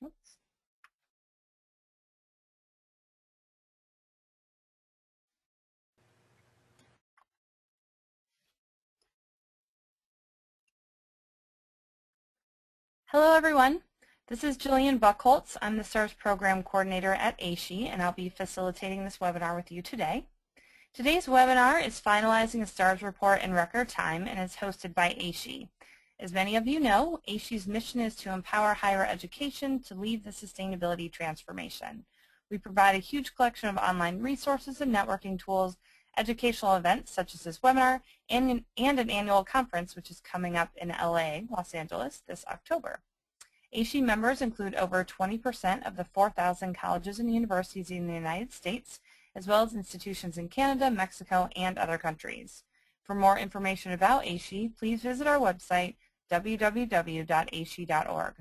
Oops. Hello, everyone. This is Jillian Buckholz. I'm the STARS Program Coordinator at AASHE, and I'll be facilitating this webinar with you today. Today's webinar is Finalizing a STARS Report in Record Time and is hosted by AASHE. As many of you know, AASHE's mission is to empower higher education to lead the sustainability transformation. We provide a huge collection of online resources and networking tools, educational events such as this webinar, and an annual conference which is coming up in LA, Los Angeles, this October. AASHE members include over 20% of the 4,000 colleges and universities in the United States, as well as institutions in Canada, Mexico, and other countries. For more information about AASHE, please visit our website, www.aashe.org.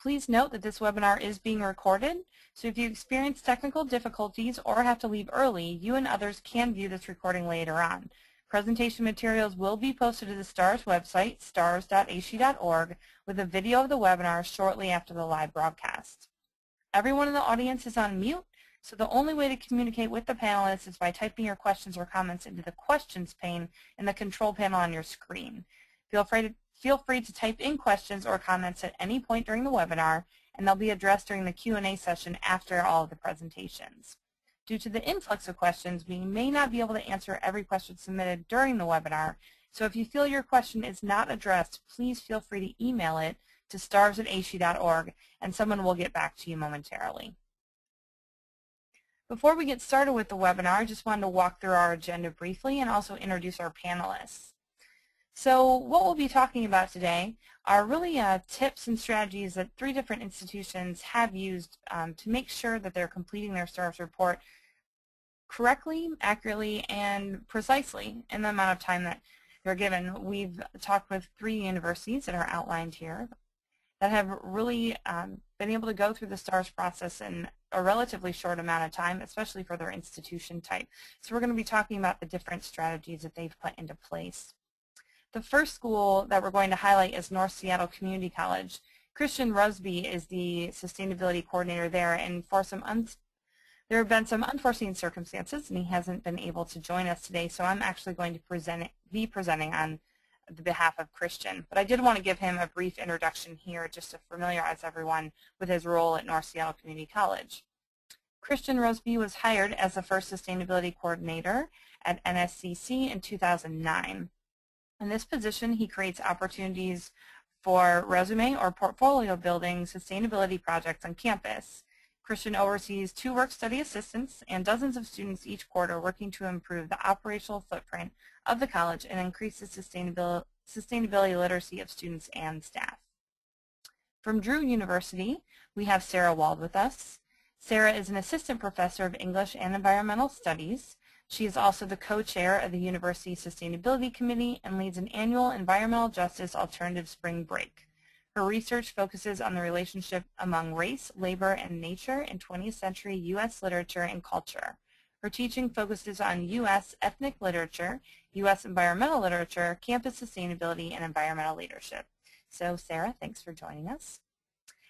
Please note that this webinar is being recorded, so if you experience technical difficulties or have to leave early, you and others can view this recording later on. Presentation materials will be posted to the STARS website, stars.aashe.org, with a video of the webinar shortly after the live broadcast. Everyone in the audience is on mute, so the only way to communicate with the panelists is by typing your questions or comments into the questions pane in the control panel on your screen. Feel free to type in questions or comments at any point during the webinar, and they'll be addressed during the Q&A session after all of the presentations. Due to the influx of questions, we may not be able to answer every question submitted during the webinar, so if you feel your question is not addressed, please feel free to email it to stars@aashe.org, and someone will get back to you momentarily. Before we get started with the webinar, I just wanted to walk through our agenda briefly and also introduce our panelists. So what we'll be talking about today are really tips and strategies that 3 different institutions have used to make sure that they're completing their STARS report correctly, accurately, and precisely in the amount of time that they're given. We've talked with 3 universities that are outlined here that have really been able to go through the STARS process in a relatively short amount of time, especially for their institution type. So we're going to be talking about the different strategies that they've put into place. The first school that we're going to highlight is North Seattle Community College. Christian Rusby is the sustainability coordinator there, and there have been some unforeseen circumstances, and he hasn't been able to join us today, so I'm actually going to be presenting on the behalf of Christian. But I did want to give him a brief introduction here just to familiarize everyone with his role at North Seattle Community College. Christian Rusby was hired as the first sustainability coordinator at NSCC in 2009. In this position, he creates opportunities for resume or portfolio building sustainability projects on campus. Christian oversees 2 work-study assistants and dozens of students each quarter working to improve the operational footprint of the college and increase the sustainability literacy of students and staff. From Drew University, we have Sarah Wald with us. Sarah is an assistant professor of English and Environmental Studies. She is also the co-chair of the University Sustainability Committee and leads an annual Environmental Justice Alternative Spring Break. Her research focuses on the relationship among race, labor, and nature in 20th century U.S. literature and culture. Her teaching focuses on U.S. ethnic literature, U.S. environmental literature, campus sustainability, and environmental leadership. So Sarah, thanks for joining us.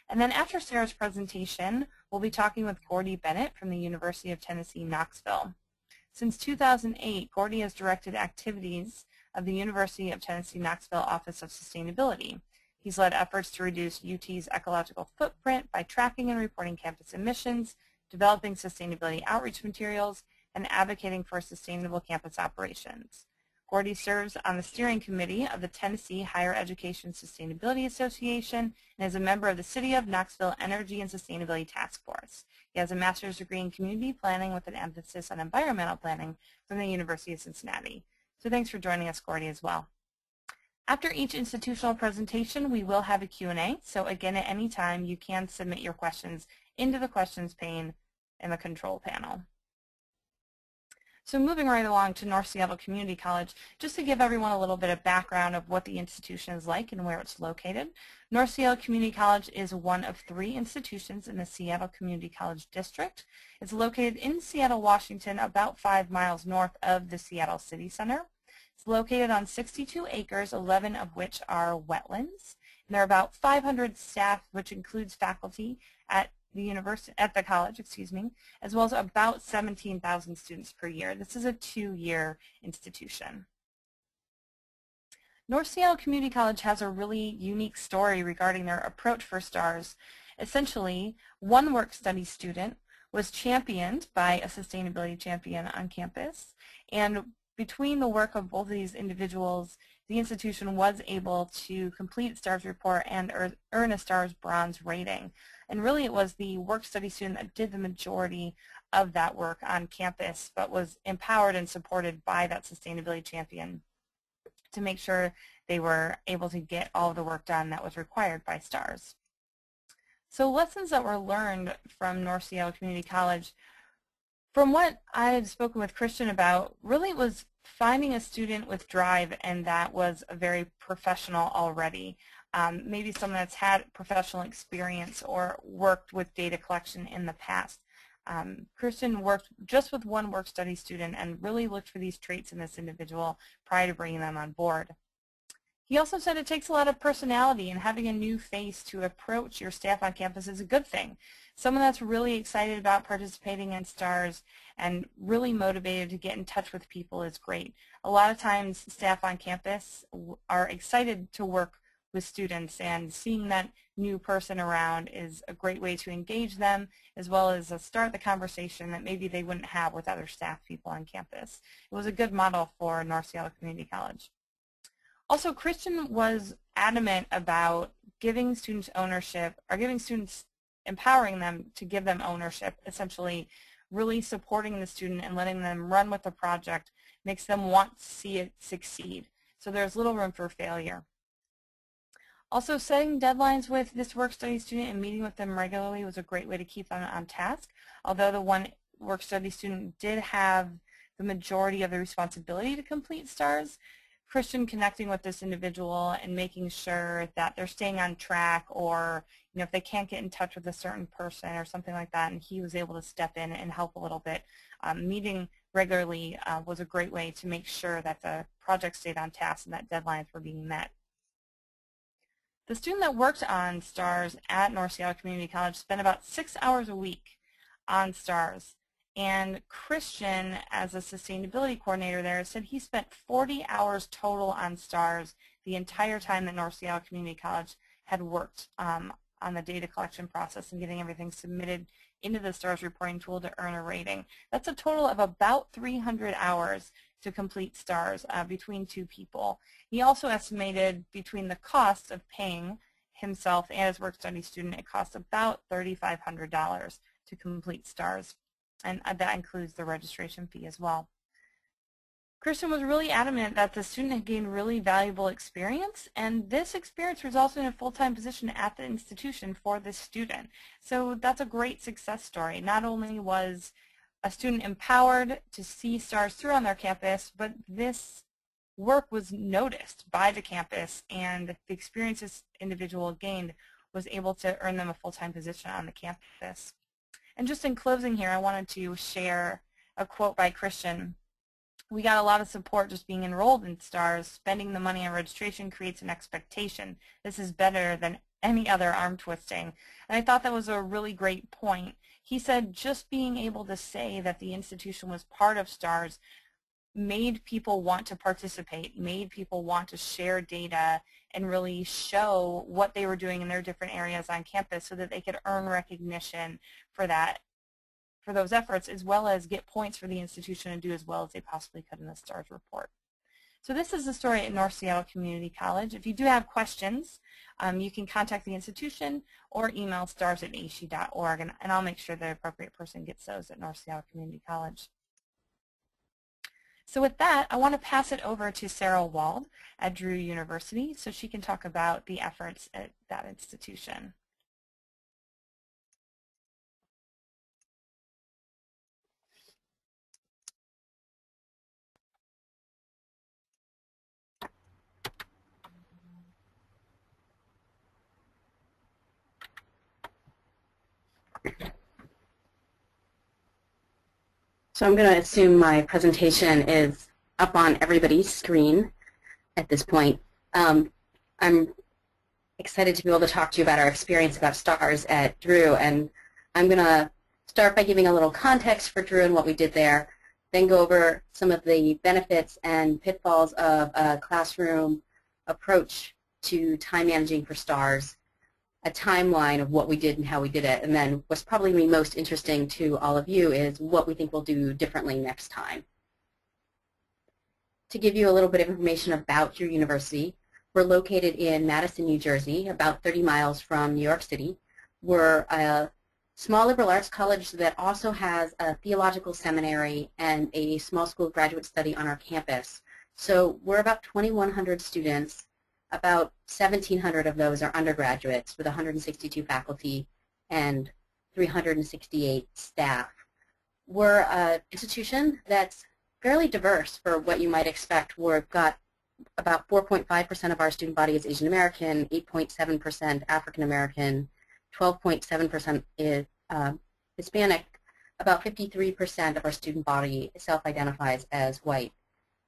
And then after Sarah's presentation, we'll be talking with Gordie Bennett from the University of Tennessee, Knoxville. Since 2008, Gordie has directed activities of the University of Tennessee Knoxville Office of Sustainability. He's led efforts to reduce UT's ecological footprint by tracking and reporting campus emissions, developing sustainability outreach materials, and advocating for sustainable campus operations. Gordie serves on the steering committee of the Tennessee Higher Education Sustainability Association and is a member of the City of Knoxville Energy and Sustainability Task Force. He has a master's degree in community planning with an emphasis on environmental planning from the University of Cincinnati. So thanks for joining us, Gordie, as well. After each institutional presentation, we will have a Q&A. So again, at any time, you can submit your questions into the questions pane in the control panel. So moving right along to North Seattle Community College, just to give everyone a little bit of background of what the institution is like and where it's located. North Seattle Community College is one of 3 institutions in the Seattle Community College District. It's located in Seattle, Washington, about 5 miles north of the Seattle City Center. It's located on 62 acres, 11 of which are wetlands. And there are about 500 staff, which includes faculty at the college, as well as about 17,000 students per year. This is a 2-year institution. North Seattle Community College has a really unique story regarding their approach for STARS. Essentially, one work-study student was championed by a sustainability champion on campus, and between the work of both of these individuals, the institution was able to complete STARS report and earn a STARS bronze rating. And really it was the work-study student that did the majority of that work on campus, but was empowered and supported by that sustainability champion to make sure they were able to get all of the work done that was required by STARS. So lessons that were learned from North Seattle Community College, from what I had spoken with Christian about, really it was finding a student with drive, and that was a very professional already. Maybe someone that's had professional experience or worked with data collection in the past. Christian worked just with one work-study student and really looked for these traits in this individual prior to bringing them on board. He also said it takes a lot of personality, and having a new face to approach your staff on campus is a good thing. Someone that's really excited about participating in STARS and really motivated to get in touch with people is great. A lot of times staff on campus are excited to work with students, and seeing that new person around is a great way to engage them, as well as start the conversation that maybe they wouldn't have with other staff people on campus. It was a good model for North Seattle Community College. Also, Christian was adamant about giving students ownership, or giving students, empowering them to give them ownership, essentially really supporting the student and letting them run with the project makes them want to see it succeed. So there's little room for failure. Also, setting deadlines with this work-study student and meeting with them regularly was a great way to keep them on task. Although the one work-study student did have the majority of the responsibility to complete STARS, Christian connecting with this individual and making sure that they're staying on track, or if they can't get in touch with a certain person or something like that, and he was able to step in and help a little bit. Meeting regularly was a great way to make sure that the project stayed on task and that deadlines were being met. The student that worked on STARS at North Seattle Community College spent about 6 hours a week on STARS. And Christian, as a sustainability coordinator there, said he spent 40 hours total on STARS the entire time that North Seattle Community College had worked on the data collection process and getting everything submitted into the STARS reporting tool to earn a rating. That's a total of about 300 hours to complete STARS between two people. He also estimated between the cost of paying himself and his work-study student, it costs about $3,500 to complete STARS. And that includes the registration fee as well. Christian was really adamant that the student had gained really valuable experience, and this experience resulted in a full-time position at the institution for this student. So that's a great success story. Not only was a student empowered to see STARS through on their campus, but this work was noticed by the campus, and the experience this individual gained was able to earn them a full-time position on the campus. And just in closing here, I wanted to share a quote by Christian. "We got a lot of support just being enrolled in STARS. Spending the money on registration creates an expectation. This is better than any other arm twisting." And I thought that was a really great point. He said just being able to say that the institution was part of STARS made people want to participate, made people want to share data and really show what they were doing in their different areas on campus so that they could earn recognition for that, for those efforts, as well as get points for the institution and do as well as they possibly could in the STARS report. So this is the story at North Seattle Community College. If you do have questions, you can contact the institution or email stars@aashe.org, and I'll make sure the appropriate person gets those at North Seattle Community College. So with that, I want to pass it over to Sarah Wald at Drew University so she can talk about the efforts at that institution. So I'm going to assume my presentation is up on everybody's screen at this point. I'm excited to be able to talk to you about our experience about STARS at Drew. And I'm going to start by giving a little context for Drew and what we did there, then go over some of the benefits and pitfalls of a classroom approach to time managing for STARS, a timeline of what we did and how we did it, and then what's probably going to be most interesting to all of you is what we think we'll do differently next time. To give you a little bit of information about Drew University, we're located in Madison, New Jersey, about 30 miles from New York City. We're a small liberal arts college that also has a theological seminary and a small school of graduate study on our campus. So we're about 2,100 students. About 1,700 of those are undergraduates with 162 faculty and 368 staff. We're an institution that's fairly diverse for what you might expect. We've got about 4.5% of our student body is Asian American, 8.7% African American, 12.7% is Hispanic. About 53% of our student body self-identifies as white.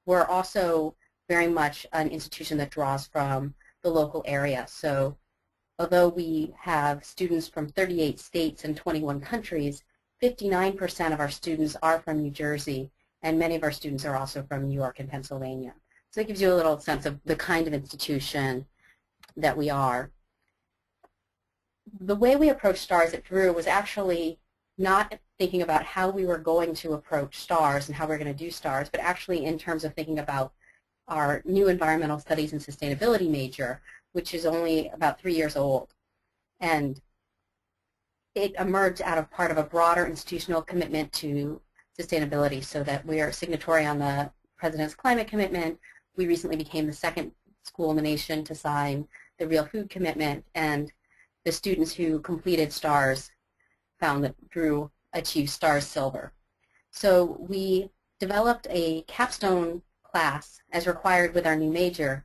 We're also very much an institution that draws from the local area. So although we have students from 38 states and 21 countries, 59% of our students are from New Jersey, and many of our students are also from New York and Pennsylvania. So it gives you a little sense of the kind of institution that we are. The way we approached STARS at Drew was actually not thinking about how we were going to approach STARS and how we're going to do STARS, but actually in terms of thinking about our new environmental studies and sustainability major, which is only about 3 years old. And it emerged out of part of a broader institutional commitment to sustainability, so that we are signatory on the President's climate commitment. We recently became the second school in the nation to sign the Real Food Commitment, and the students who completed STARS found that Drew achieved STARS Silver. So we developed a capstone class as required with our new major,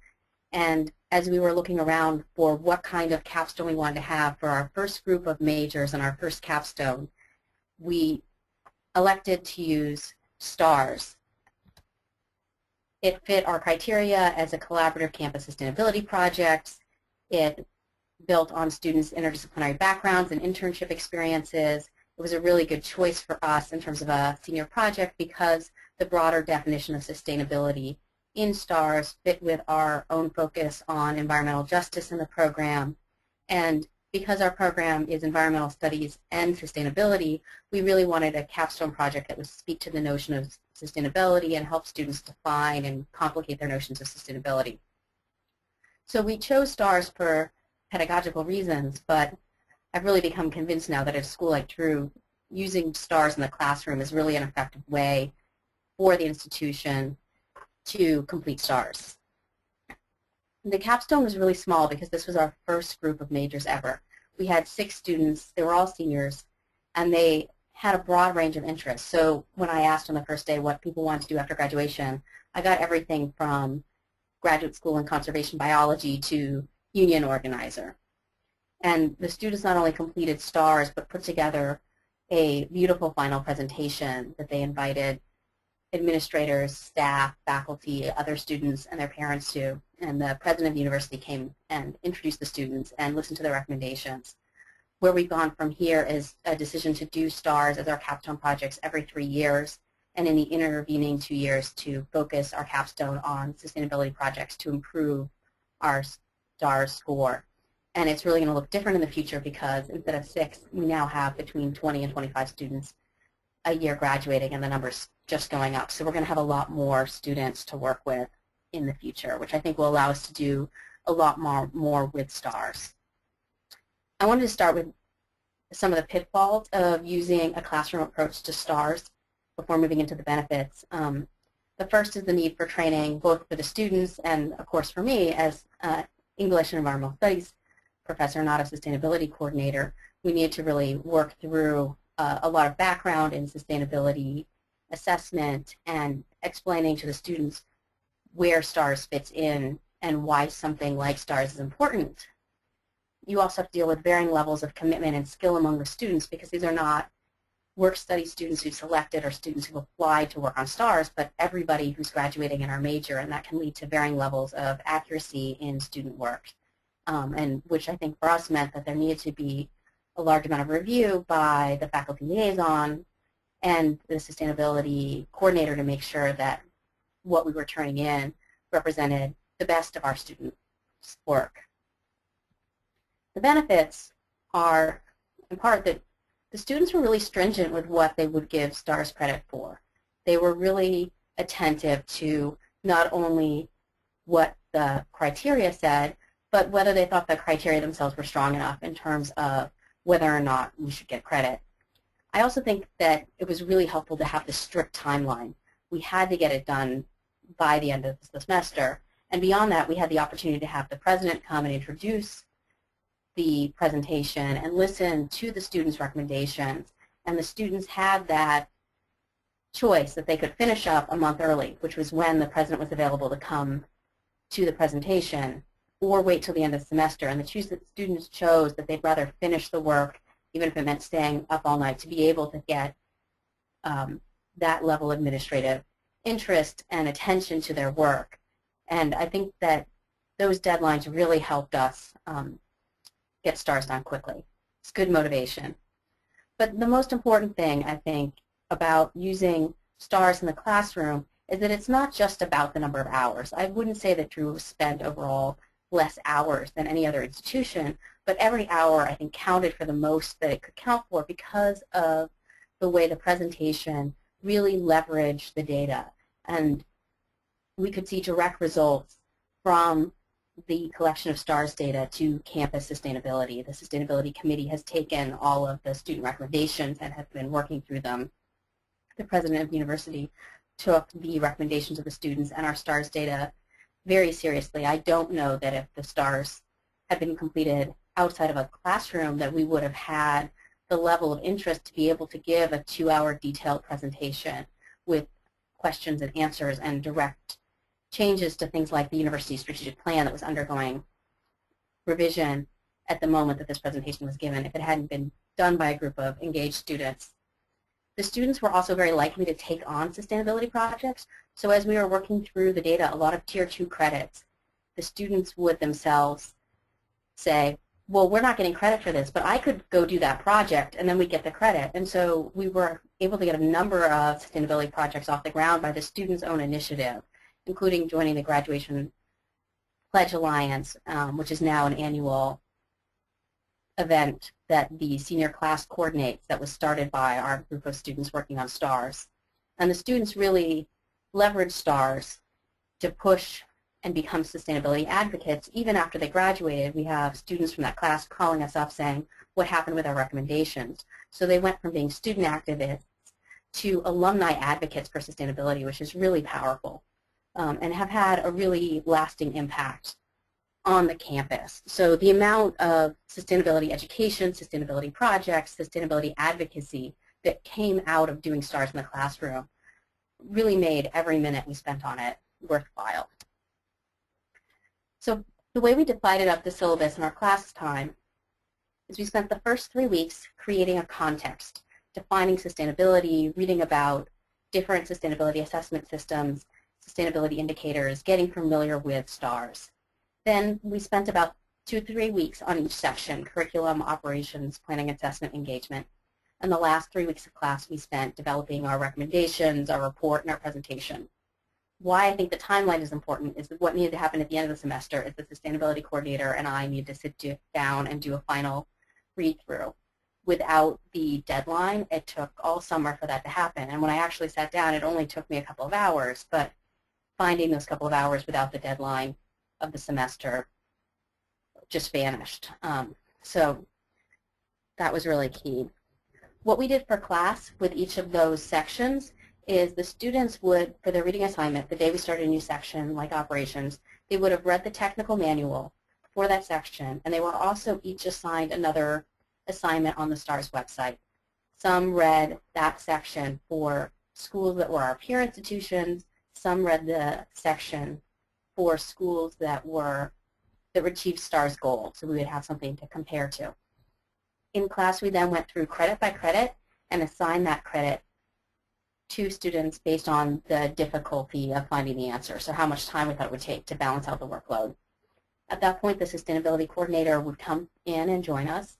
and as we were looking around for what kind of capstone we wanted to have for our first group of majors and our first capstone, we elected to use STARS. It fit our criteria as a collaborative campus sustainability project. It built on students' interdisciplinary backgrounds and internship experiences. It was a really good choice for us in terms of a senior project because the broader definition of sustainability in STARS fit with our own focus on environmental justice in the program. And because our program is environmental studies and sustainability, we really wanted a capstone project that would speak to the notion of sustainability and help students define and complicate their notions of sustainability. So we chose STARS for pedagogical reasons, but I've really become convinced now that at a school like Drew, using STARS in the classroom is really an effective way for the institution to complete STARS. The capstone was really small because this was our first group of majors ever. We had 6 students, they were all seniors, and they had a broad range of interests. So when I asked on the first day what people wanted to do after graduation, I got everything from graduate school in conservation biology to union organizer. And the students not only completed STARS, but put together a beautiful final presentation that they invited administrators, staff, faculty, other students, and their parents to. And the president of the university came and introduced the students and listened to their recommendations. Where we've gone from here is a decision to do STARS as our capstone projects every 3 years, and in the intervening 2 years to focus our capstone on sustainability projects to improve our STARS score. And it's really going to look different in the future because instead of 6, we now have between 20 and 25 students a year graduating, and the number's just going up. So we're going to have a lot more students to work with in the future, which I think will allow us to do a lot more with STARS. I wanted to start with some of the pitfalls of using a classroom approach to STARS before moving into the benefits. The first is the need for training, both for the students and, of course, for me as English and Environmental Studies professor, not a sustainability coordinator. We need to really work through a lot of background in sustainability assessment and explaining to the students where STARS fits in and why something like STARS is important. You also have to deal with varying levels of commitment and skill among the students because these are not work study students who selected or students who applied to work on STARS, but everybody who's graduating in our major, and that can lead to varying levels of accuracy in student work. and which I think for us meant that there needed to be a large amount of review by the faculty liaison and the sustainability coordinator to make sure that what we were turning in represented the best of our students' work. The benefits are, in part, that the students were really stringent with what they would give STARS credit for. They were really attentive to not only what the criteria said, but whether they thought the criteria themselves were strong enough in terms of whether or not we should get credit. I also think that it was really helpful to have the strict timeline. We had to get it done by the end of the semester, and beyond that, we had the opportunity to have the president come and introduce the presentation and listen to the students' recommendations, and the students had that choice that they could finish up a month early, which was when the president was available to come to the presentation, or wait till the end of the semester. And the students chose that they'd rather finish the work, even if it meant staying up all night, to be able to get that level of administrative interest and attention to their work. And I think that those deadlines really helped us get STARS done quickly. It's good motivation. But the most important thing, I think, about using STARS in the classroom is that it's not just about the number of hours. I wouldn't say that Drew spent overall less hours than any other institution, but every hour, I think, counted for the most that it could count for because of the way the presentation really leveraged the data. And we could see direct results from the collection of STARS data to campus sustainability. The Sustainability Committee has taken all of the student recommendations and have been working through them. The president of the university took the recommendations of the students and our STARS data very seriously. I don't know that if the STARS had been completed outside of a classroom that we would have had the level of interest to be able to give a 2-hour detailed presentation with questions and answers and direct changes to things like the university strategic plan that was undergoing revision at the moment that this presentation was given if it hadn't been done by a group of engaged students. The students were also very likely to take on sustainability projects, so as we were working through the data, a lot of Tier 2 credits, the students would themselves say, well, we're not getting credit for this, but I could go do that project and then we get the credit. And so we were able to get a number of sustainability projects off the ground by the students' own initiative, including joining the Graduation Pledge Alliance, which is now an annual event that the senior class coordinates that was started by our group of students working on STARS. And the students really leveraged STARS to push and become sustainability advocates. Even after they graduated, we have students from that class calling us up saying, what happened with our recommendations? So they went from being student activists to alumni advocates for sustainability, which is really powerful, and have had a really lasting impact on the campus. So the amount of sustainability education, sustainability projects, sustainability advocacy that came out of doing STARS in the classroom really made every minute we spent on it worthwhile. So the way we divided up the syllabus in our class time is we spent the first 3 weeks creating a context, defining sustainability, reading about different sustainability assessment systems, sustainability indicators, getting familiar with STARS. Then we spent about 2 to 3 weeks on each section, curriculum, operations, planning, assessment, engagement. And the last 3 weeks of class we spent developing our recommendations, our report, and our presentation. Why I think the timeline is important is that what needed to happen at the end of the semester is the sustainability coordinator and I needed to sit down and do a final read-through. Without the deadline, it took all summer for that to happen. And when I actually sat down, it only took me a couple of hours, but finding those couple of hours without the deadline of the semester just vanished. So that was really key. What we did for class with each of those sections is the students would, for their reading assignment, the day we started a new section like operations, they would have read the technical manual for that section, and they were also each assigned another assignment on the STARS website. Some read that section for schools that were our peer institutions, some read the section for schools that achieved STARS goals, so we would have something to compare to. In class, we then went through credit by credit and assigned that credit to students based on the difficulty of finding the answer, so how much time we thought it would take to balance out the workload. At that point, the sustainability coordinator would come in and join us,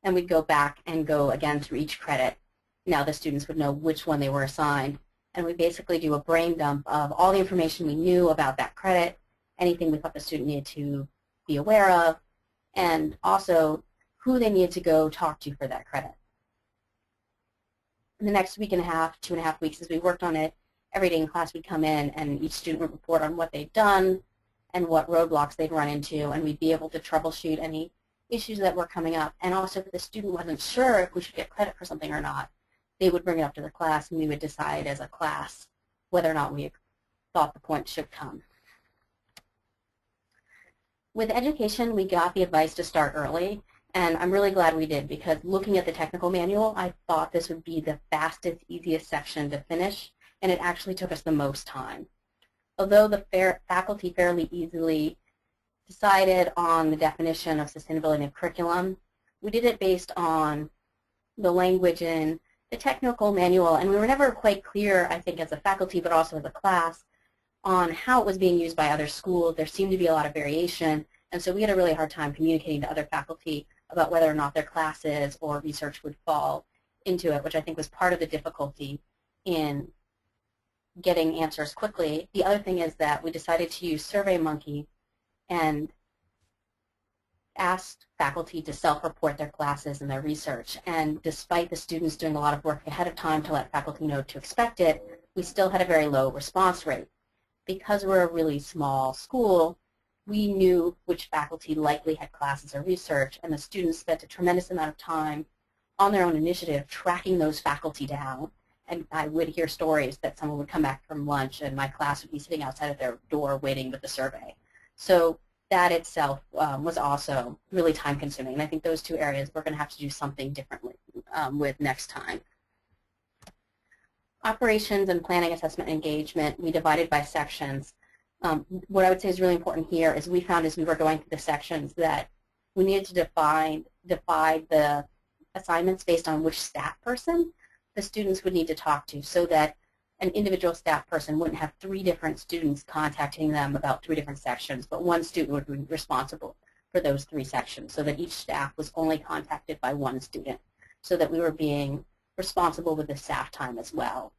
and we'd go back and go again through each credit. Now the students would know which one they were assigned, and we basically do a brain dump of all the information we knew about that credit, anything we thought the student needed to be aware of, and also who they needed to go talk to for that credit. In the next week and a half, 2.5 weeks, as we worked on it, every day in class we'd come in and each student would report on what they'd done and what roadblocks they'd run into, and we'd be able to troubleshoot any issues that were coming up. And also if the student wasn't sure if we should get credit for something or not, they would bring it up to the class and we would decide as a class whether or not we thought the point should come. With education, we got the advice to start early, and I'm really glad we did, because looking at the technical manual, I thought this would be the fastest, easiest section to finish, and it actually took us the most time. Although the faculty fairly easily decided on the definition of sustainability in the curriculum, we did it based on the language in the technical manual, and we were never quite clear, I think, as a faculty, but also as a class, on how it was being used by other schools. There seemed to be a lot of variation, and so we had a really hard time communicating to other faculty about whether or not their classes or research would fall into it, which I think was part of the difficulty in getting answers quickly. The other thing is that we decided to use SurveyMonkey and asked faculty to self-report their classes and their research. And despite the students doing a lot of work ahead of time to let faculty know to expect it, we still had a very low response rate. Because we're a really small school, we knew which faculty likely had classes or research, and the students spent a tremendous amount of time on their own initiative tracking those faculty down. And I would hear stories that someone would come back from lunch and my class would be sitting outside of their door waiting with the survey. So that itself was also really time consuming. And I think those two areas we're going to have to do something differently with next time. Operations and planning, assessment, engagement, we divided by sections. What I would say is really important here is we found as we were going through the sections that we needed to divide the assignments based on which staff person the students would need to talk to, so that an individual staff person wouldn't have 3 different students contacting them about 3 different sections, but one student would be responsible for those 3 sections, so that each staff was only contacted by one student, so that we were being responsible with the staff time as well.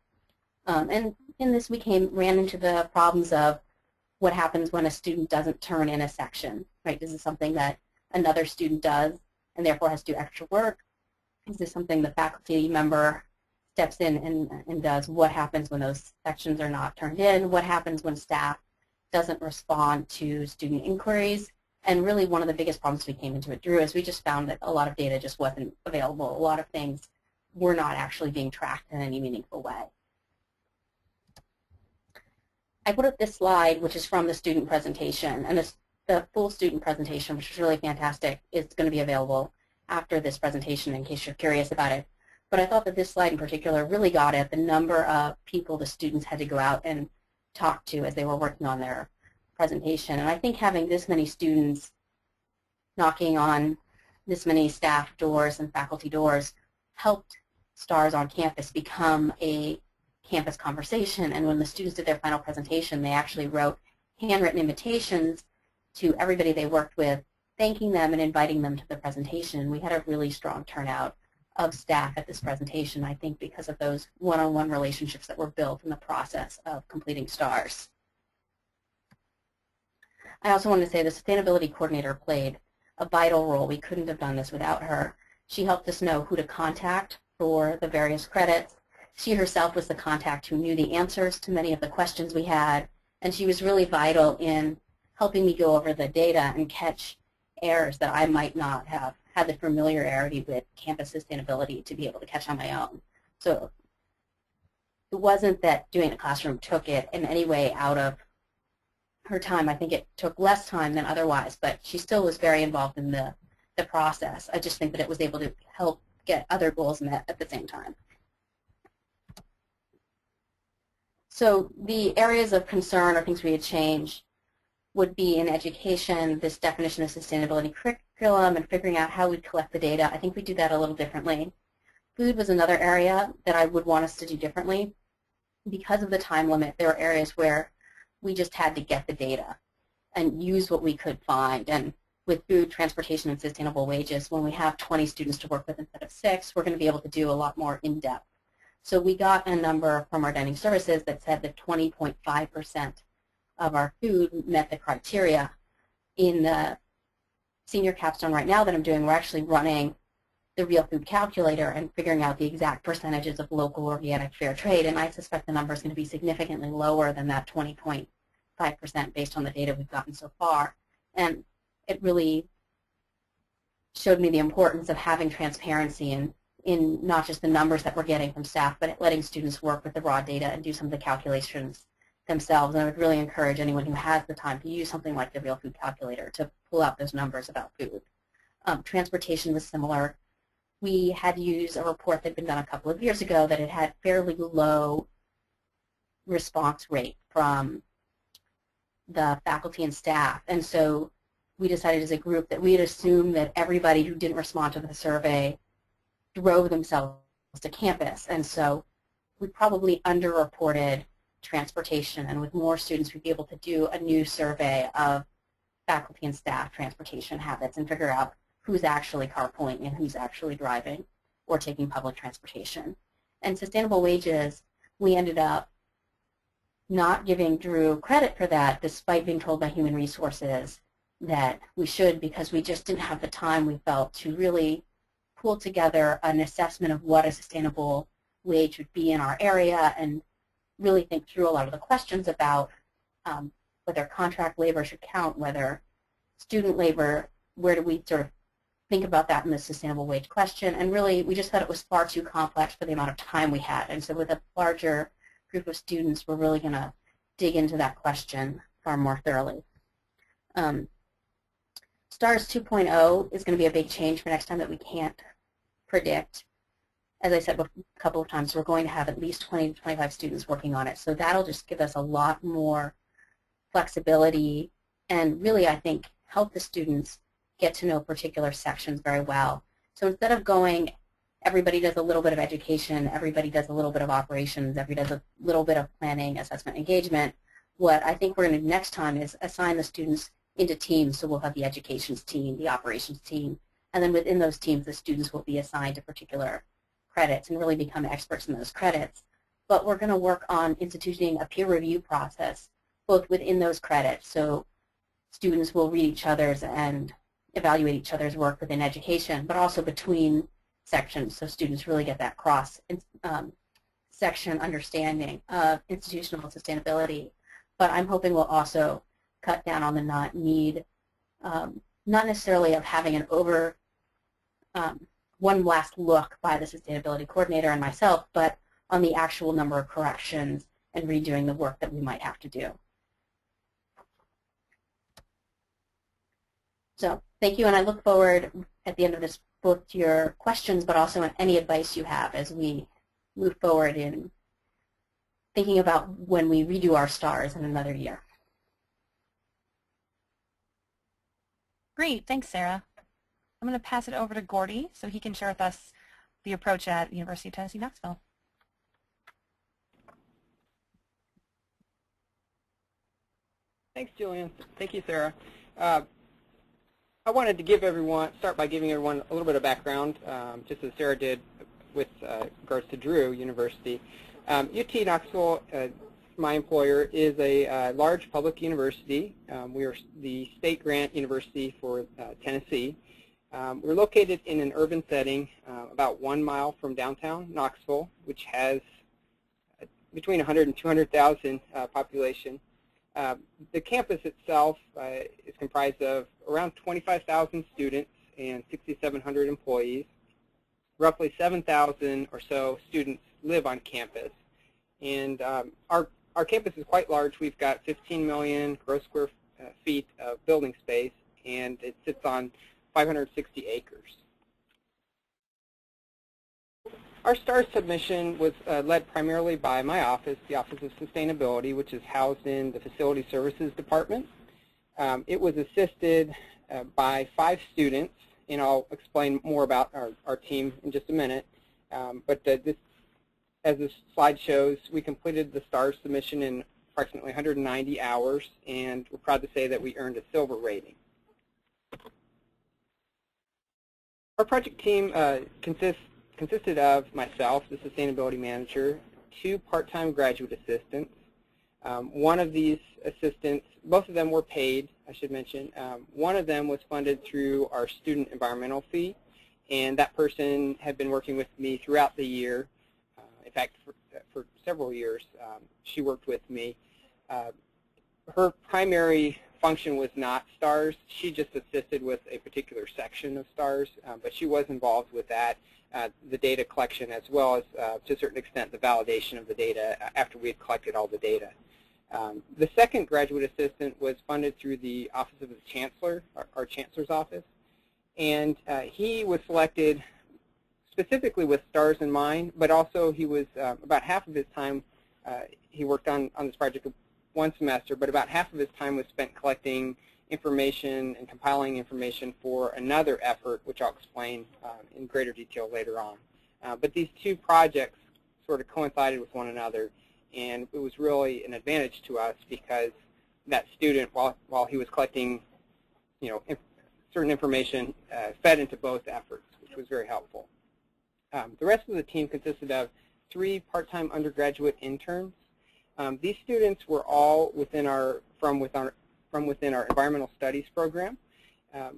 And in this we ran into the problems of what happens when a student doesn't turn in a section, right? This is something that another student does and therefore has to do extra work. Is this something the faculty member steps in and does? What happens when those sections are not turned in? What happens when staff doesn't respond to student inquiries? And really one of the biggest problems we came into it, Drew, is we just found that a lot of data just wasn't available. A lot of things were not actually being tracked in any meaningful way. I put up this slide, which is from the student presentation, and the full student presentation, which is really fantastic, is going to be available after this presentation in case you're curious about it. But I thought that this slide in particular really got at the number of people the students had to go out and talk to as they were working on their presentation. And I think having this many students knocking on this many staff doors and faculty doors helped STARS on campus become a campus conversation. And when the students did their final presentation, they actually wrote handwritten invitations to everybody they worked with, thanking them and inviting them to the presentation. We had a really strong turnout of staff at this presentation, I think because of those one-on-one relationships that were built in the process of completing STARS. I also wanted to say the sustainability coordinator played a vital role. We couldn't have done this without her. She helped us know who to contact for the various credits. She herself was the contact who knew the answers to many of the questions we had, and she was really vital in helping me go over the data and catch errors that I might not have had the familiarity with campus sustainability to be able to catch on my own. So it wasn't that doing it in a classroom took it in any way out of her time. I think it took less time than otherwise, but she still was very involved in the process. I just think that it was able to help get other goals met at the same time. So the areas of concern or things we had changed would be in education, this definition of sustainability curriculum and figuring out how we'd collect the data. I think we do that a little differently. Food was another area that I would want us to do differently. Because of the time limit, there were areas where we just had to get the data. and use what we could find. And with food, transportation, and sustainable wages, when we have 20 students to work with instead of 6, we're going to be able to do a lot more in-depth. So we got a number from our dining services that said that 20.5% of our food met the criteria. In the senior capstone right now that I'm doing, we're actually running the real food calculator and figuring out the exact percentages of local, organic, fair trade, and I suspect the number is going to be significantly lower than that 20.5% based on the data we've gotten so far. And it really showed me the importance of having transparency in not just the numbers that we're getting from staff, but letting students work with the raw data and do some of the calculations themselves. And I would really encourage anyone who has the time to use something like the real food calculator to pull out those numbers about food. Transportation was similar. We had used a report that had been done a couple of years ago that it had fairly low response rate from the faculty and staff. And so we decided as a group that we'd assume that everybody who didn't respond to the survey drove themselves to campus. And so we probably underreported transportation. And with more students, we'd be able to do a new survey of faculty and staff transportation habits and figure out who's actually carpooling and who's actually driving or taking public transportation. And sustainable wages, we ended up not giving Drew credit for that, despite being told by human resources that we should, because we just didn't have the time, we felt, to really pull together an assessment of what a sustainable wage would be in our area and really think through a lot of the questions about whether contract labor should count, whether student labor, where do we sort of think about that in the sustainable wage question. And really, we just thought it was far too complex for the amount of time we had. And so with a larger group of students, we're really going to dig into that question far more thoroughly. STARS 2.0 is going to be a big change for next time that we can't predict. As I said a couple of times, we're going to have at least 20 to 25 students working on it. So that'll just give us a lot more flexibility and really, I think, help the students get to know particular sections very well. So instead of going, everybody does a little bit of education, everybody does a little bit of operations, everybody does a little bit of planning, assessment, engagement, what I think we're going to do next time is assign the students into teams. So we'll have the educations team, the operations team, and then within those teams, the students will be assigned to particular credits and really become experts in those credits. But we're going to work on instituting a peer review process both within those credits. So students will read each other's and evaluate each other's work within education, but also between sections, so students really get that cross-section understanding of institutional sustainability. But I'm hoping we'll also cut down on the not necessarily of having an one last look by the sustainability coordinator and myself, but on the actual number of corrections and redoing the work that we might have to do. So thank you, and I look forward at the end of this both to your questions, but also any advice you have as we move forward in thinking about when we redo our STARS in another year. Great, thanks, Sarah. I'm going to pass it over to Gordie so he can share with us the approach at University of Tennessee, Knoxville. Thanks, Jillian. Thank you, Sarah. I wanted to start by giving everyone a little bit of background, just as Sarah did with regards to Drew University. UT Knoxville, my employer, is a large public university. We are the state grant university for Tennessee. We're located in an urban setting about 1 mile from downtown Knoxville, which has between 100 and 200,000 population. The campus itself is comprised of around 25,000 students and 6,700 employees. Roughly 7,000 or so students live on campus. And our campus is quite large. We've got 15 million gross square feet of building space, and it sits on 560 acres. Our STARS submission was led primarily by my office, the Office of Sustainability, which is housed in the Facility Services Department. It was assisted by 5 students, and I'll explain more about our team in just a minute. But as this slide shows, we completed the STARS submission in approximately 190 hours, and we're proud to say that we earned a silver rating. Our project team consisted of myself, the sustainability manager, 2 part-time graduate assistants. One of these assistants, both of them were paid, I should mention. One of them was funded through our student environmental fee, and that person had been working with me throughout the year. In fact, for several years, she worked with me. Her primary function was not STARS. She just assisted with a particular section of STARS, but she was involved with that, the data collection, as well as, to a certain extent, the validation of the data after we had collected all the data. The second graduate assistant was funded through the Office of the Chancellor, our Chancellor's office, and he was selected specifically with STARS in mind, but also he was, about half of his time, he worked on this project one semester, but about half of his time was spent collecting information and compiling information for another effort, which I'll explain in greater detail later on. But these 2 projects sort of coincided with one another, and it was really an advantage to us because that student, while he was collecting, certain information, fed into both efforts, which was very helpful. The rest of the team consisted of 3 part-time undergraduate interns. These students were all from within our environmental studies program.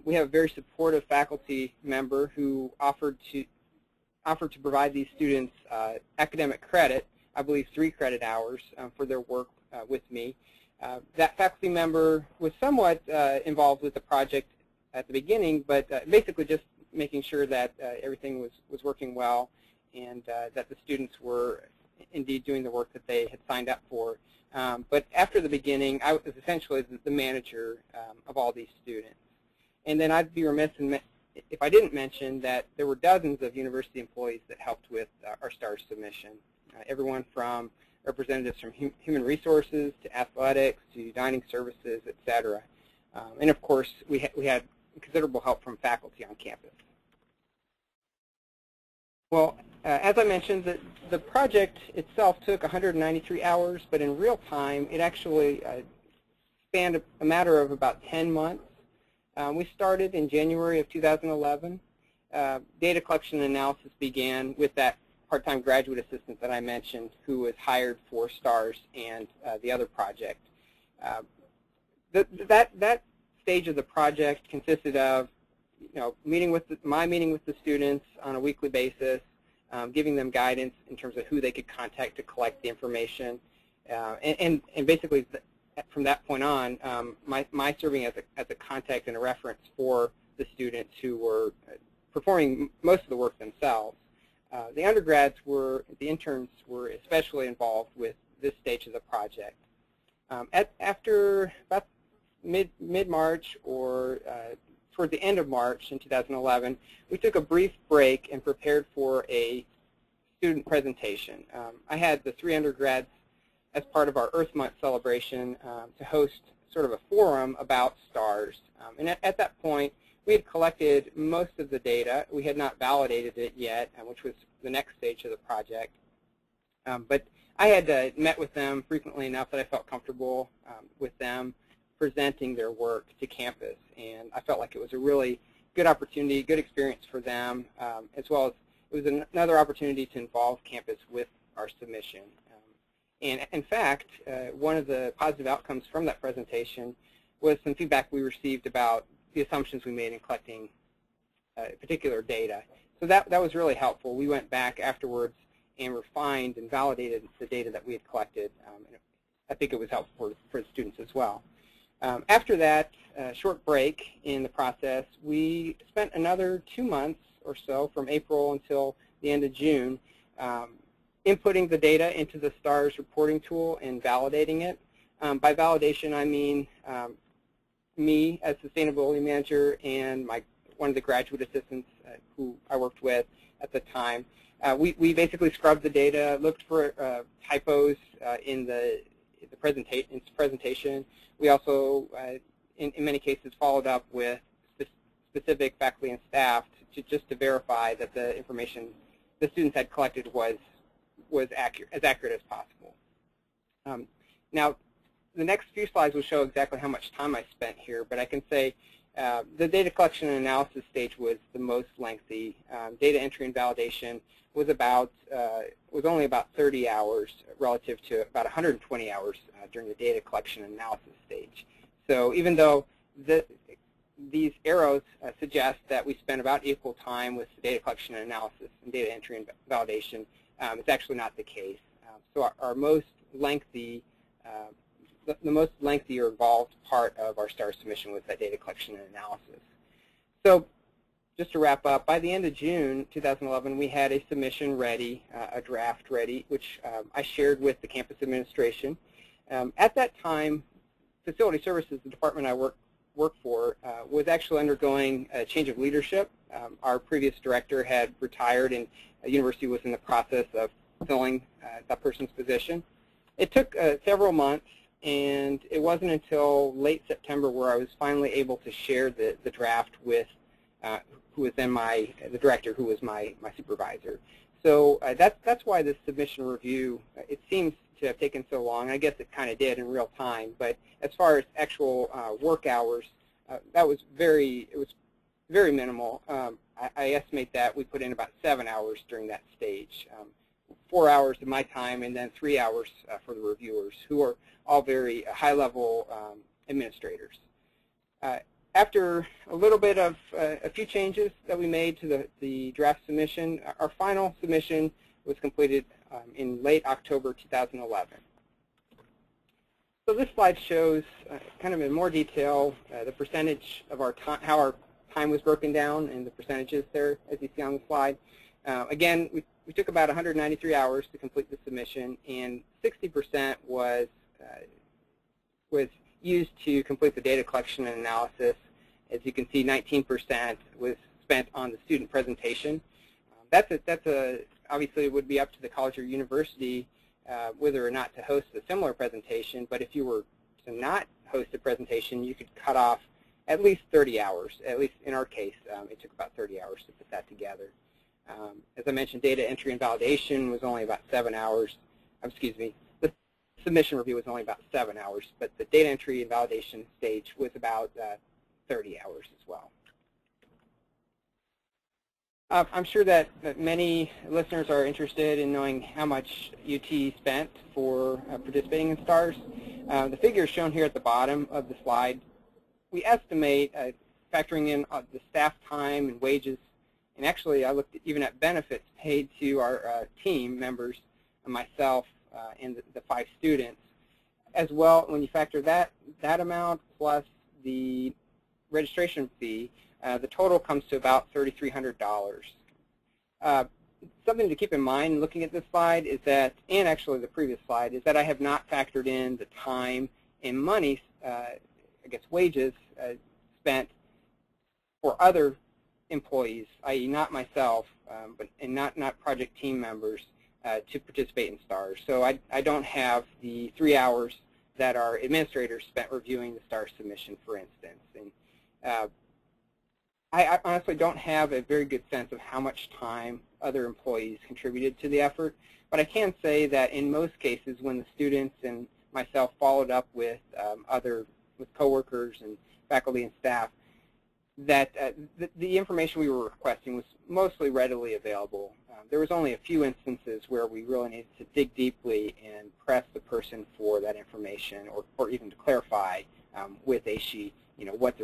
We have a very supportive faculty member who offered to provide these students academic credit, I believe 3 credit hours for their work with me. That faculty member was somewhat involved with the project at the beginning, but basically just making sure that everything was working well and that the students were indeed doing the work that they had signed up for. But after the beginning, I was essentially the manager of all these students. And then I'd be remiss if I didn't mention that there were dozens of university employees that helped with our STARS submission. Everyone from representatives from human resources to athletics to dining services, etc. And of course, we had considerable help from faculty on campus. Well, as I mentioned, the project itself took 193 hours, but in real time, it actually spanned a matter of about 10 months. We started in January of 2011. Data collection and analysis began with that part-time graduate assistant that I mentioned who was hired for STARS and the other project. That stage of the project consisted of meeting with the students on a weekly basis, giving them guidance in terms of who they could contact to collect the information, and basically from that point on, my serving as a contact and a reference for the students who were performing most of the work themselves. The undergrads the interns were especially involved with this stage of the project. After about mid-March or toward the end of March in 2011, we took a brief break and prepared for a student presentation. I had the 3 undergrads as part of our Earth Month celebration to host sort of a forum about STARS. And at that point, we had collected most of the data. We had not validated it yet, which was the next stage of the project. But I had met with them frequently enough that I felt comfortable with them presenting their work to campus. And I felt like it was a really good opportunity, good experience for them, as well as it was another opportunity to involve campus with our submission. And in fact, one of the positive outcomes from that presentation was some feedback we received about the assumptions we made in collecting particular data. So that was really helpful. We went back afterwards and refined and validated the data that we had collected. And I think it was helpful for the students as well. After that short break in the process, we spent another 2 months or so, from April until the end of June, inputting the data into the STARS reporting tool and validating it. By validation, I mean me as sustainability manager and one of the graduate assistants who I worked with at the time. We basically scrubbed the data, looked for typos in the presentation. We also, in many cases, followed up with specific faculty and staff just to verify that the information the students had collected was as accurate as possible. Now, the next few slides will show exactly how much time I spent here, but I can say the data collection and analysis stage was the most lengthy. Data entry and validation was only about 30 hours relative to about 120 hours during the data collection and analysis stage. So even though these arrows suggest that we spend about equal time with data collection and analysis and data entry and validation, it's actually not the case. So our most lengthy, the most lengthy or involved part of our STAR submission was that data collection and analysis. So just to wrap up, by the end of June 2011, we had a submission ready, a draft ready, which I shared with the campus administration. At that time, Facility Services, the department I work for, was actually undergoing a change of leadership. Our previous director had retired, and the university was in the process of filling that person's position. It took several months, and it wasn't until late September where I was finally able to share the draft with who was then the director, who was my supervisor. So that's why this submission review, it seems to have taken so long. I guess it kind of did in real time, but as far as actual work hours, it was very minimal. I estimate that we put in about 7 hours during that stage. 4 hours of my time, and then 3 hours for the reviewers, who are all very high-level administrators. After a little bit of a few changes that we made to the draft submission, our final submission was completed in late October 2011. So this slide shows kind of in more detail the percentage of our time, how our time was broken down, and the percentages there, as you see on the slide. Again, we took about 193 hours to complete the submission, and 60% was used to complete the data collection and analysis. As you can see, 19% was spent on the student presentation. Obviously it would be up to the college or university whether or not to host a similar presentation, but if you were to not host a presentation, you could cut off at least 30 hours. At least in our case, it took about 30 hours to put that together. As I mentioned, data entry and validation was only about 7 hours. Excuse me, the submission review was only about 7 hours, but the data entry and validation stage was about 30 hours as well. I'm sure that many listeners are interested in knowing how much UT spent for participating in STARS. The figures shown here at the bottom of the slide, we estimate, factoring in the staff time and wages, and actually I looked even at benefits paid to our team members, and myself and the 5 students, as well. When you factor that amount plus the registration fee, the total comes to about $3,300. Something to keep in mind looking at this slide is that, and actually the previous slide, is that I have not factored in the time and money, I guess wages, spent for other employees, i.e. not myself, and not project team members, to participate in STARS. So I don't have the 3 hours that our administrators spent reviewing the STARS submission, for instance. And I honestly don't have a very good sense of how much time other employees contributed to the effort, but I can say that in most cases when the students and myself followed up with coworkers and faculty and staff, that the information we were requesting was mostly readily available. There was only a few instances where we really needed to dig deeply and press the person for that information, or even to clarify with AASHE, what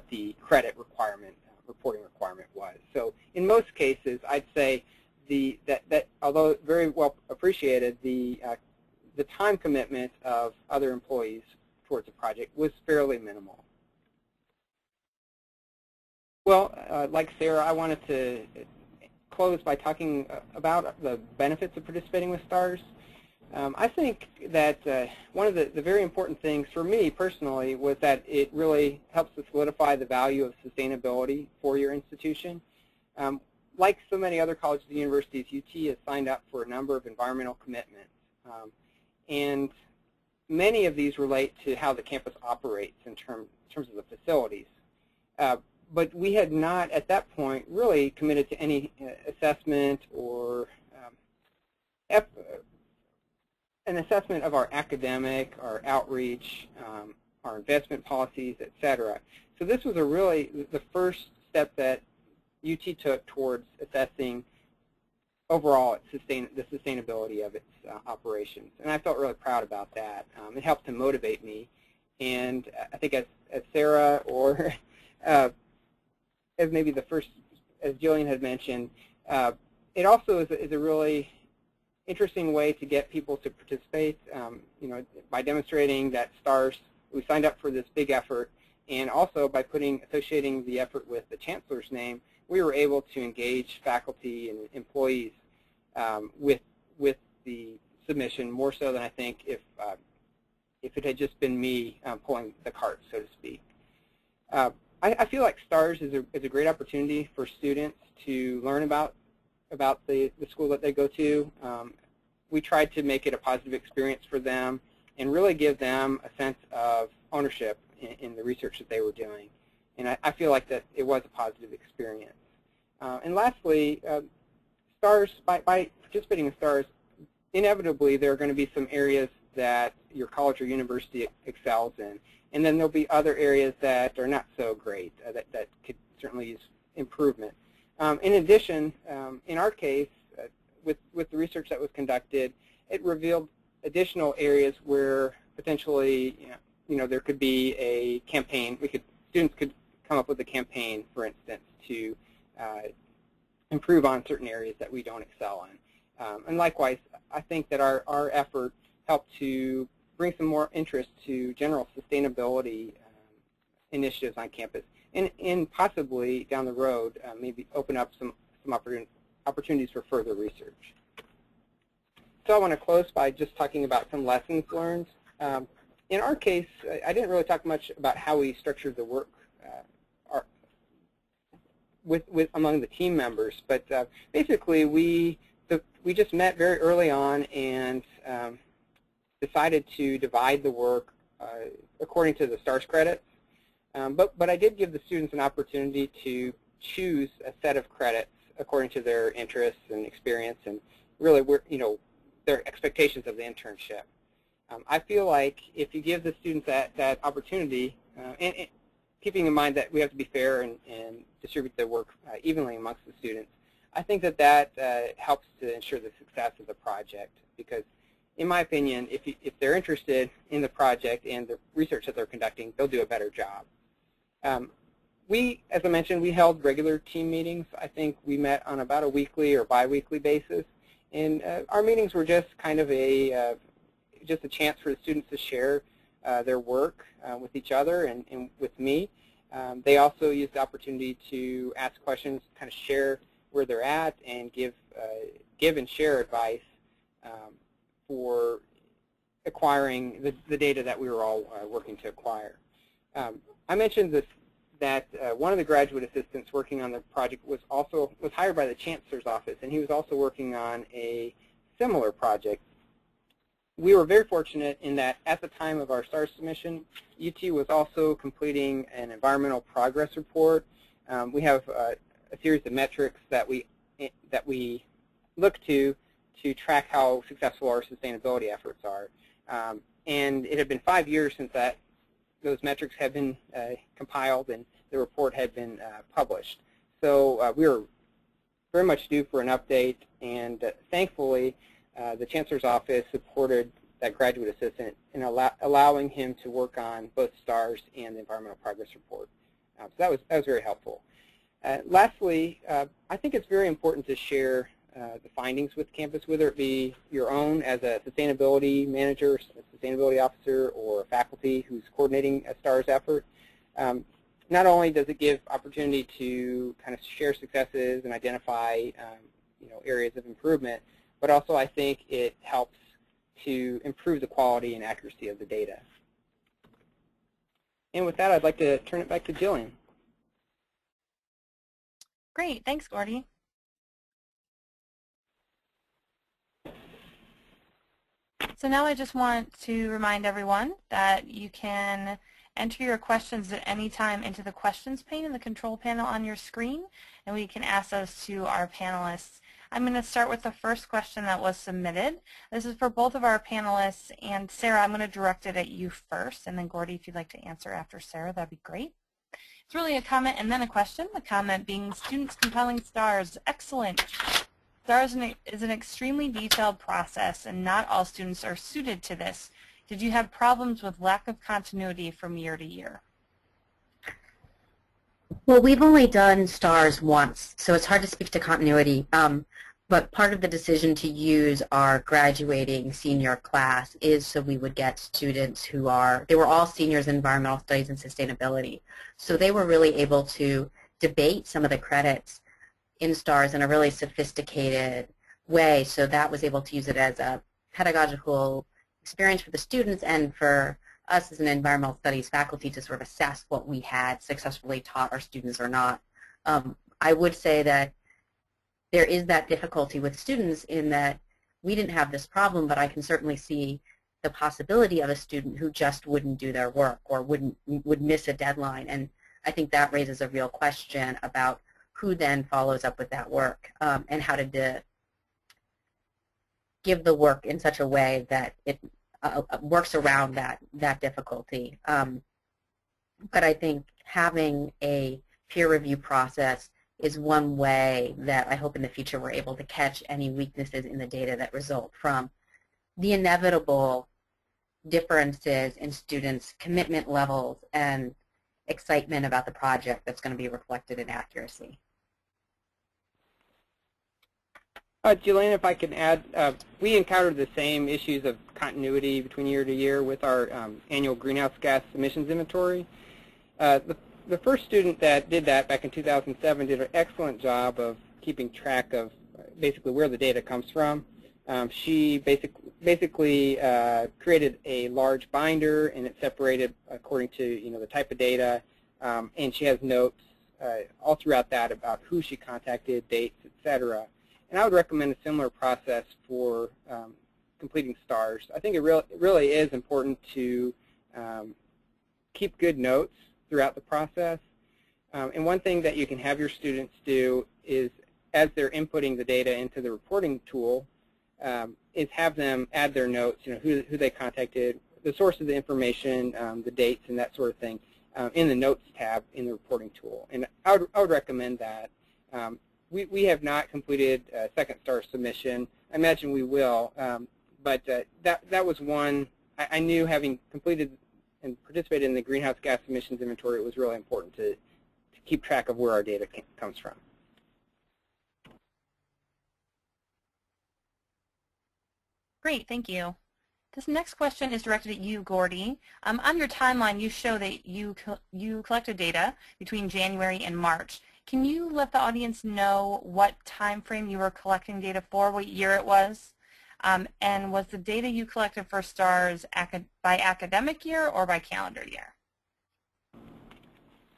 the credit requirement, reporting requirement was. So in most cases, I'd say that although very well appreciated, the time commitment of other employees towards the project was fairly minimal. Well, like Sarah, I wanted to close by talking about the benefits of participating with STARS. I think that one of the very important things for me personally was that it really helps to solidify the value of sustainability for your institution. Like so many other colleges and universities, UT has signed up for a number of environmental commitments. And many of these relate to how the campus operates in terms of the facilities. But we had not, at that point, really committed to any assessment or an assessment of our academic, our outreach, our investment policies, etc. So this was the first step that UT took towards assessing overall the sustainability of its operations. And I felt really proud about that. It helped to motivate me. And I think as Sarah or as maybe the first, as Jillian had mentioned, it also is a really interesting way to get people to participate, by demonstrating that STARS, we signed up for this big effort, and also by associating the effort with the Chancellor's name, we were able to engage faculty and employees with the submission more so than I think if it had just been me pulling the cart, so to speak. I feel like STARS is a great opportunity for students to learn about the school that they go to. We tried to make it a positive experience for them and really give them a sense of ownership in the research that they were doing. And I feel like that it was a positive experience. And lastly, STARS, by participating in STARS, inevitably there are going to be some areas that your college or university excels in. And then there'll be other areas that are not so great, that could certainly use improvement. In addition, in our case, with the research that was conducted, it revealed additional areas where potentially, there could be a campaign. Students could come up with a campaign, for instance, to improve on certain areas that we don't excel in. And likewise, I think that our effort helped to bring some more interest to general sustainability initiatives on campus, and possibly down the road maybe open up some opportunities for further research. So I want to close by just talking about some lessons learned. In our case, I didn't really talk much about how we structured the work among the team members, but basically we just met very early on and decided to divide the work according to the STARS credits. But I did give the students an opportunity to choose a set of credits according to their interests and experience and really their expectations of the internship. I feel like if you give the students that opportunity, and keeping in mind that we have to be fair and distribute the work evenly amongst the students, I think that helps to ensure the success of the project, because in my opinion, if they're interested in the project and the research that they're conducting, they'll do a better job. As I mentioned, we held regular team meetings. I think we met on about a weekly or bi-weekly basis, and our meetings were just kind of just a chance for the students to share their work with each other and with me. They also used the opportunity to ask questions, kind of share where they're at, and give and share advice for acquiring the data that we were all working to acquire. I mentioned that one of the graduate assistants working on the project was hired by the Chancellor's office, and he was also working on a similar project. We were very fortunate in that at the time of our STARS submission, UT was also completing an environmental progress report. We have a series of metrics that we look to track how successful our sustainability efforts are. And it had been 5 years since those metrics had been compiled and the report had been published. So we were very much due for an update, and thankfully the Chancellor's office supported that graduate assistant in allowing him to work on both STARS and the environmental progress report. So that was very helpful. Lastly, I think it's very important to share the findings with campus, whether it be your own as a sustainability manager, a sustainability officer, or a faculty who's coordinating a STARS effort. Not only does it give opportunity to kind of share successes and identify areas of improvement, but also I think it helps to improve the quality and accuracy of the data. And with that, I'd like to turn it back to Jillian. Great, thanks, Gordie. So now I just want to remind everyone that you can enter your questions at any time into the questions pane in the control panel on your screen, and we can ask those to our panelists I'm going to start with the first question that was submitted. This is for both of our panelists, and Sarah, I'm going to direct it at you first, and then Gordie, if you'd like to answer after Sarah, that'd be great. It's really a comment and then a question. The comment being, students compiling stars, excellent. Stars is an extremely detailed process, and not all students are suited to this. Did you have problems with lack of continuity from year to year? Well, we've only done stars once, so it's hard to speak to continuity. But part of the decision to use our graduating senior class is so we would get students who they were all seniors in environmental studies and sustainability. So they were really able to debate some of the credits in stars in a really sophisticated way. So that was able to use it as a pedagogical experience for the students and for us as an environmental studies faculty to sort of assess what we had successfully taught our students or not. I would say that there is that difficulty with students in that we didn't have this problem, but I can certainly see the possibility of a student who just wouldn't do their work or would miss a deadline. And I think that raises a real question about who then follows up with that work and how to give the work in such a way that it works around that difficulty. But I think having a peer review process is one way that I hope in the future we're able to catch any weaknesses in the data that result from the inevitable differences in students' commitment levels and excitement about the project that's going to be reflected in accuracy. Jillian, if I can add, we encountered the same issues of continuity between year to year with our annual greenhouse gas emissions inventory. The first student that did that back in 2007 did an excellent job of keeping track of basically where the data comes from. She basically created a large binder, and it separated according to the type of data, and she has notes all throughout that about who she contacted, dates, etc. And I would recommend a similar process for completing stars. I think it really is important to keep good notes throughout the process. And one thing that you can have your students do is, as they're inputting the data into the reporting tool, is have them add their notes, who they contacted, the source of the information, the dates, and that sort of thing, in the Notes tab in the reporting tool. And I would recommend that. We have not completed a second star submission. I imagine we will, but that was one. I knew, having completed and participated in the greenhouse gas emissions inventory, it was really important to keep track of where our data comes from. Great, thank you. This next question is directed at you, Gordie. On your timeline, you show that you collected data between January and March. Can you let the audience know what time frame you were collecting data for, what year it was? And was the data you collected for stars by academic year or by calendar year?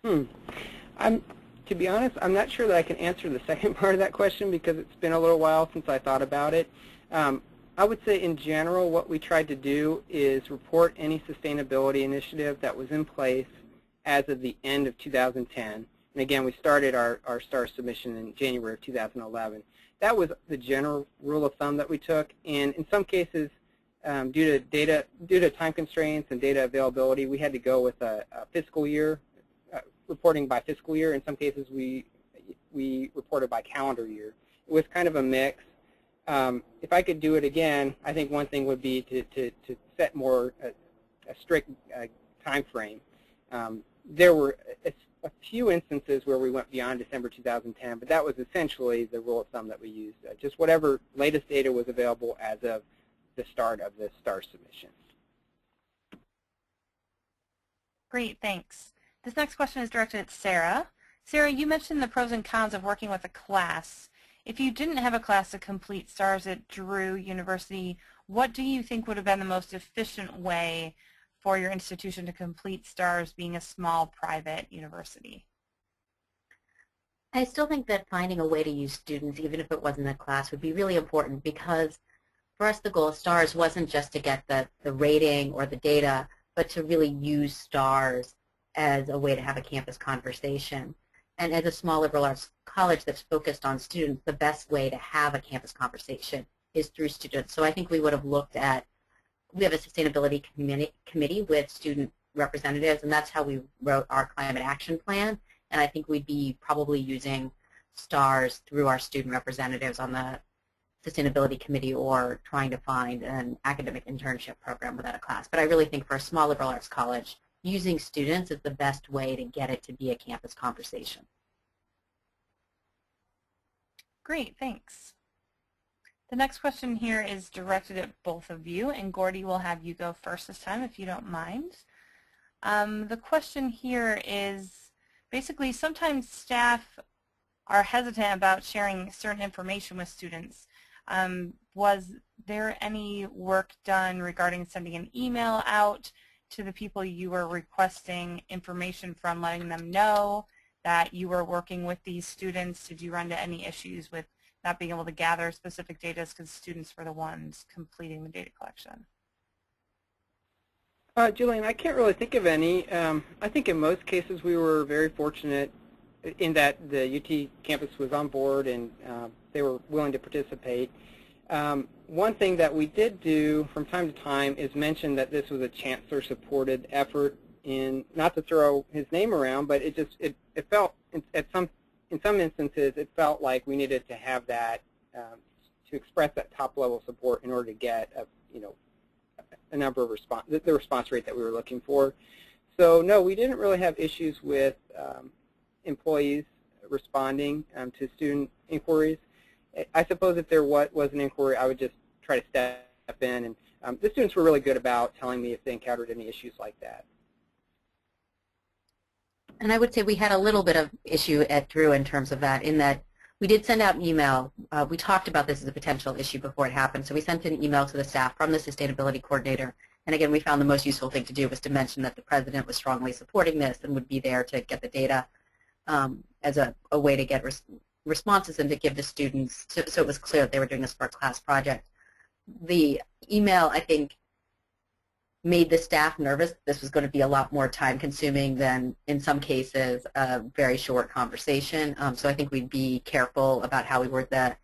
To be honest, I'm not sure that I can answer the second part of that question because it's been a little while since I thought about it. I would say in general what we tried to do is report any sustainability initiative that was in place as of the end of 2010. And again, we started our STAR submission in January of 2011. That was the general rule of thumb that we took. And in some cases, due to time constraints and data availability, we had to go with a fiscal year, reporting by fiscal year. In some cases, we reported by calendar year. It was kind of a mix. If I could do it again, I think one thing would be to set more a strict time frame. There were a few instances where we went beyond December 2010, but that was essentially the rule of thumb that we used. Just whatever latest data was available as of the start of the STAR submission. Great, thanks. This next question is directed at Sarah. Sarah, you mentioned the pros and cons of working with a class. If you didn't have a class to complete stars at Drew University, what do you think would have been the most efficient way for your institution to complete stars, being a small private university? I still think that finding a way to use students, even if it wasn't a class, would be really important, because for us the goal of stars wasn't just to get the rating or the data, but to really use stars as a way to have a campus conversation. And as a small liberal arts college that's focused on students, the best way to have a campus conversation is through students. So I think we would have looked at, we have a sustainability committee with student representatives, and that's how we wrote our climate action plan. And I think we'd be probably using STARS through our student representatives on the sustainability committee, or trying to find an academic internship program within a class. But I really think for a small liberal arts college, using students is the best way to get it to be a campus conversation. Great, thanks. The next question here is directed at both of you, and Gordie will have you go first this time if you don't mind. The question here is basically sometimes staff are hesitant about sharing certain information with students. Was there any work done regarding sending an email out to the people you were requesting information from, letting them know that you were working with these students? Did you run into any issues with not being able to gather specific data because students were the ones completing the data collection? Jillian, I can't really think of any. I think in most cases we were very fortunate in that the UT campus was on board and they were willing to participate. One thing that we did do from time to time is mention that this was a chancellor-supported effort, in not to throw his name around, but it felt in some instances it felt like we needed to have that to express that top-level support in order to get a number of the response rate that we were looking for. So no, we didn't really have issues with employees responding to student inquiries. I suppose if there was an inquiry, I would just try to step in, and the students were really good about telling me if they encountered any issues like that. And I would say we had a little bit of issue at Drew in terms of that, in that we did send out an email. We talked about this as a potential issue before it happened, so we sent an email to the staff from the sustainability coordinator. And again, we found the most useful thing to do was to mention that the president was strongly supporting this and would be there to get the data as a way to get responses and to give the students, so it was clear that they were doing this for a class project. The email, I think, made the staff nervous. This was going to be a lot more time consuming than, in some cases, a very short conversation. So I think we'd be careful about how we word the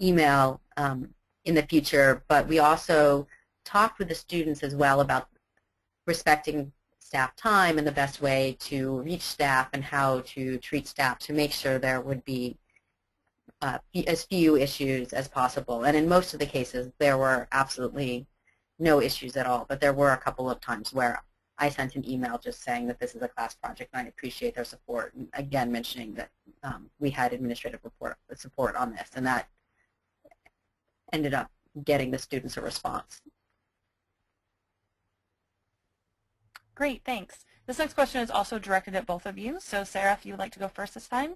email in the future. But we also talked with the students as well about respecting staff time and the best way to reach staff and how to treat staff to make sure there would be as few issues as possible. And in most of the cases, there were absolutely no issues at all, but there were a couple of times where I sent an email just saying that this is a class project and I appreciate their support, and again mentioning that we had administrative support on this, and that ended up getting the students a response. Great, thanks. This next question is also directed at both of you, so Sarah, if you would like to go first this time.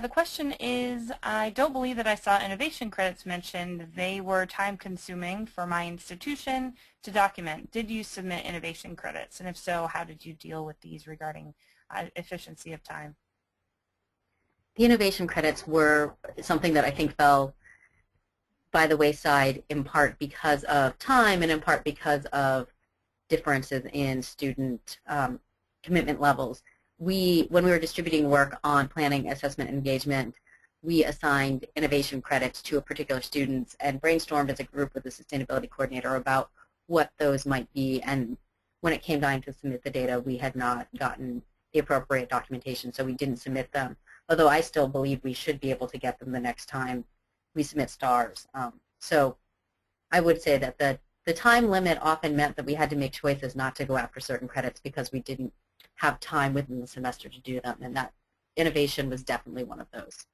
The question is, I don't believe that I saw innovation credits mentioned. They were time-consuming for my institution to document. Did you submit innovation credits? And if so, how did you deal with these regarding efficiency of time? The innovation credits were something that I think fell by the wayside in part because of time and in part because of differences in student commitment levels. When we were distributing work on planning, assessment, and engagement, we assigned innovation credits to a particular students and brainstormed as a group with the sustainability coordinator about what those might be. And when it came time to submit the data, we had not gotten the appropriate documentation, so we didn't submit them. Although I still believe we should be able to get them the next time we submit STARS. So I would say that the time limit often meant that we had to make choices not to go after certain credits because we didn't have time within the semester to do them, and that innovation was definitely one of those.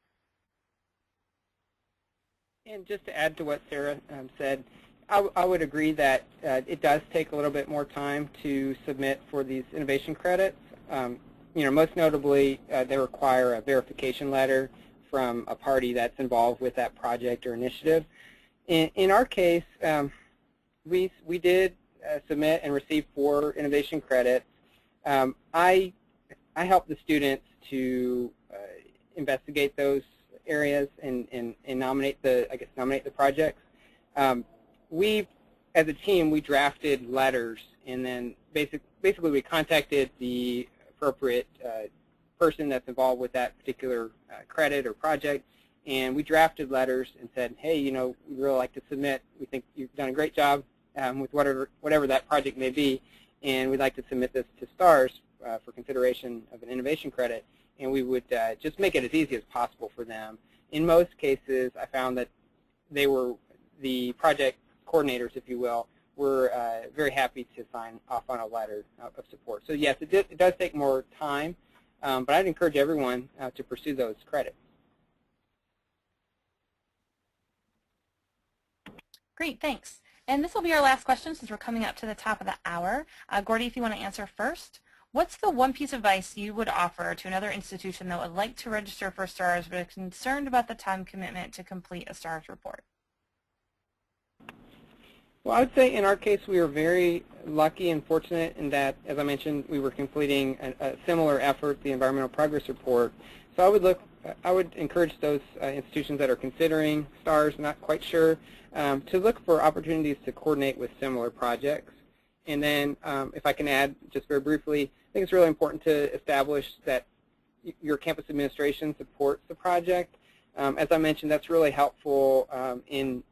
And just to add to what Sarah said, I would agree that it does take a little bit more time to submit for these innovation credits. Most notably, they require a verification letter from a party that's involved with that project or initiative. In our case, we did submit and receive 4 innovation credits. I helped the students to investigate those areas and nominate the projects. As a team, we drafted letters, and then basically we contacted the appropriate person that's involved with that particular credit or project, and we drafted letters and said, hey, you know, we'd really like to submit. We think you've done a great job with whatever that project may be, and we'd like to submit this to STARS for consideration of an innovation credit, and we would just make it as easy as possible for them. In most cases, I found that the project coordinators, if you will, were very happy to sign off on a letter of support. So yes, it does take more time, but I'd encourage everyone to pursue those credits. Great, thanks. And this will be our last question since we're coming up to the top of the hour. Gordie, if you want to answer first, what's the one piece of advice you would offer to another institution that would like to register for STARS but is concerned about the time commitment to complete a STARS report? Well, I would say in our case we were very lucky and fortunate in that, as I mentioned, we were completing a similar effort, the Environmental Progress Report. So I would encourage those institutions that are considering STARS, not quite sure, to look for opportunities to coordinate with similar projects. And then if I can add just very briefly, I think it's really important to establish that your campus administration supports the project. As I mentioned, that's really helpful in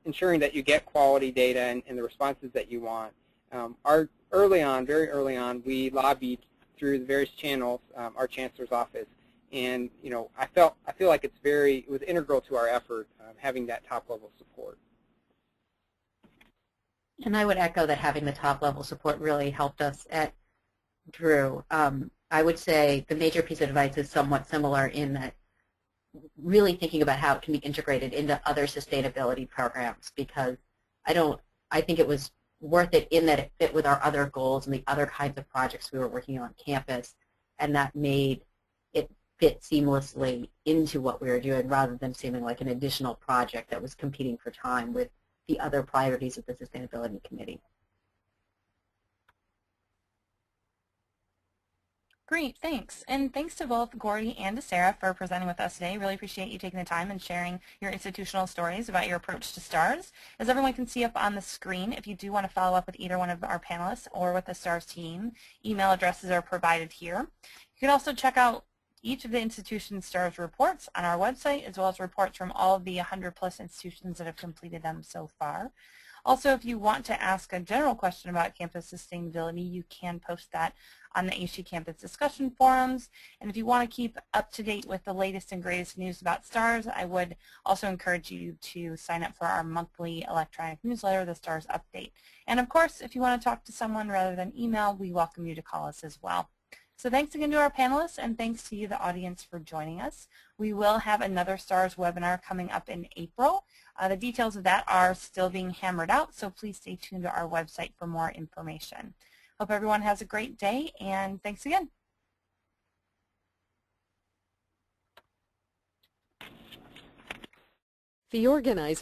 ensuring that you get quality data and the responses that you want. Very early on, we lobbied through the various channels, our chancellor's office, and you know, I feel like it was integral to our effort having that top-level support. And I would echo that having the top-level support really helped us at Drew. I would say the major piece of advice is somewhat similar in that really thinking about how it can be integrated into other sustainability programs, because I think it was worth it in that it fit with our other goals and the other kinds of projects we were working on campus, and that made it fit seamlessly into what we were doing rather than seeming like an additional project that was competing for time with the other priorities of the Sustainability Committee. Great, thanks. And thanks to both Gordie and to Sarah for presenting with us today. Really appreciate you taking the time and sharing your institutional stories about your approach to STARS. As everyone can see up on the screen, if you do want to follow up with either one of our panelists or with the STARS team, email addresses are provided here. You can also check out each of the institution's STARS reports on our website, as well as reports from all of the 100+ institutions that have completed them so far. Also, if you want to ask a general question about campus sustainability, you can post that on the AASHE campus discussion forums. And if you want to keep up to date with the latest and greatest news about STARS, I would also encourage you to sign up for our monthly electronic newsletter, the STARS Update. And of course, if you want to talk to someone rather than email, we welcome you to call us as well. So thanks again to our panelists, and thanks to you, the audience, for joining us. We will have another STARS webinar coming up in April. The details of that are still being hammered out, so please stay tuned to our website for more information. Hope everyone has a great day, and thanks again. The organizer